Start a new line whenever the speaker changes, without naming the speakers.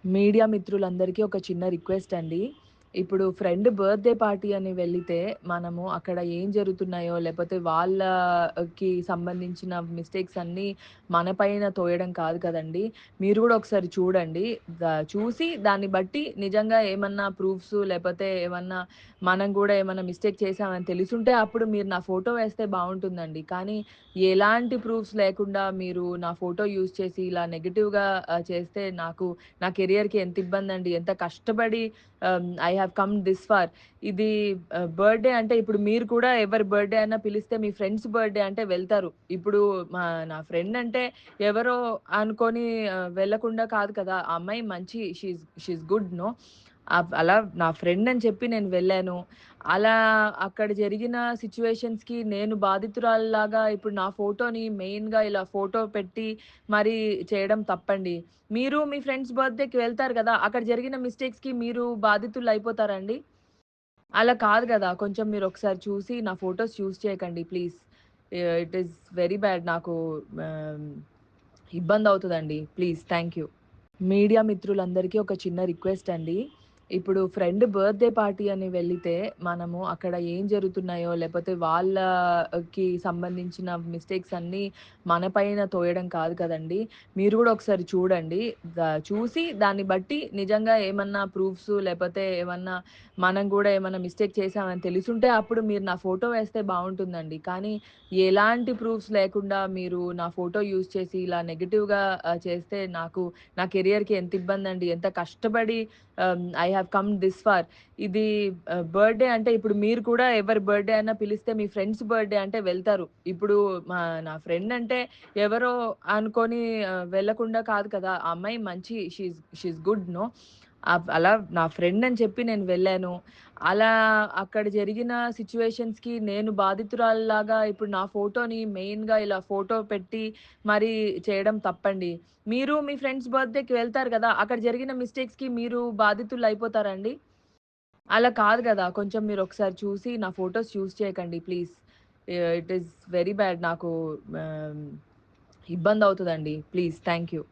Media మిత్రులందరికీ ఒక చిన్న రిక్వెస్ట్ అండి. ఇప్పుడు ఫ్రెండ్ బర్త్‌డే పార్టీ అని వెళ్ళితే, మనము అక్కడ ఏం జరుగుతున్నాయో, లేపోతే వాళ్ళకి సంబంధించిన మిస్టేక్స్ అన్నీ మన పైన తోయడం కాదు కదండీ! మీరు గూడా ఒకసారి చూడండి. చూసి దాన్ని బట్టి నిజంగా ఏమన్నా ప్రూఫ్స్ లేపోతే ఏమన్నా మనం గూడా ఏమన్నా మిస్టేక్ చేశామని తెలిసుంటే అప్పుడు మీరు నా ఫోటో వేస్తే బావుంటుందండి. కానీ ఎలాంటి ప్రూఫ్స్ లేకుండా మీరు నా ఫోటో యూజ్ చేసి ఇలా నెగెటివ్‌గా చేస్తే నా కెరియర్‌కి ఎంత ఇబ్బందండి. ఎంత కష్టపడి I have come this far. ఇది బర్త్‌డే అంటే ఇప్పుడు మీరు కూడా ఎవరి బర్త్‌డే అన్నా పిలిస్తే మీ ఫ్రెండ్స్ బర్త్‌డే అంటే వెళ్తారు. ఇప్పుడు నా ఫ్రెండ్ అంటే ఎవరో అనుకోని వెళ్ళకుండా కాదు కదా! ఆ అమ్మాయి మంచి షీ ఈస్ గుడ్ నో. అలా నా ఫ్రెండ్ అని చెప్పి నేను వెళ్ళాను. అలా అక్కడ జరిగిన సిట్యుయేషన్స్‌కి నేను బాధితురాలిలాగా ఇప్పుడు నా ఫోటోని మెయిన్‌గా ఇలా ఫోటో పెట్టి మరి చేయడం తప్పండి. మీరు మీ ఫ్రెండ్స్ బర్త్‌డేకి వెళ్తారు గదా! అక్కడ జరిగిన మిస్టేక్స్‌కి మీరు బాధితులయిపోతారా అండి? అలా కాదు గదా! కొంచెం మీరొకసారి చూసి నా ఫోటోస్ యూజ్ చేయకండి please. It is very bad. నాకు ఆహ్, ఇబ్బందవుతదండి. ప్లీజ్. Thank you. మీడియా మిత్రులందరికీ ఒక చిన్న రిక్వెస్ట్ అండి. ఇప్పుడు ఫ్రెండ్ బర్త్‌డే పార్టీ అని వెళ్ళితే, మనము అక్కడ ఏం జరుగుతున్నాయో, లేపోతే వాళ్ళకి సంబంధించిన మిస్టేక్స్ అన్నీ మన పైన తోయడం కాదు కదండీ! మీరు గూడా ఒకసారి చూడండి. చూసి దాన్ని బట్టి నిజంగా ఏమన్నా ప్రూఫ్స్ లేపోతే ఏమన్నా మనం గూడా ఏమన్నా మిస్టేక్ చేశామని తెలిసుంటే అప్పుడు మీరు నా ఫోటో వేస్తే బావుంటుందండి. కానీ ఎలాంటి ప్రూఫ్స్ లేకుండా మీరు నా ఫోటో యూజ్ చేసి ఇలా నెగెటివ్‌గా చేస్తే నా కెరియర్‌కి ఎంత ఇబ్బందండి. ఎంత కష్టపడి I have come this far. ఇది బర్త్‌డే అంటే ఇప్పుడు మీరు కూడా ఎవరి బర్త్‌డే అన్నా పిలిస్తే మీ ఫ్రెండ్స్ బర్త్‌డే అంటే వెళ్తారు. ఇప్పుడు నా ఫ్రెండ్ అంటే ఎవరో అనుకోని వెళ్ళకుండా కాదు కదా! ఆ అమ్మాయి మంచి షీ ఈస్ గుడ్ నో. అలా నా ఫ్రెండ్ అని చెప్పి నేను వెళ్ళాను. అలా అక్కడ జరిగిన సిట్యుయేషన్స్‌కి నేను బాధితురాలిలాగా ఇప్పుడు నా ఫోటోని మెయిన్‌గా ఇలా ఫోటో పెట్టి మరి చేయడం తప్పండి. మీరు మీ ఫ్రెండ్స్ బర్త్‌డేకి వెళ్తారు గదా! అక్కడ జరిగిన మిస్టేక్స్‌కి మీరు బాధితులయిపోతారా అండి? అలా కాదు గదా! కొంచెం మీరొకసారి చూసి నా ఫోటోస్ యూజ్ చేయకండి please. It is very bad. నాకు ఆహ్, ఇబ్బందవుతదండి. ప్లీజ్. Thank you.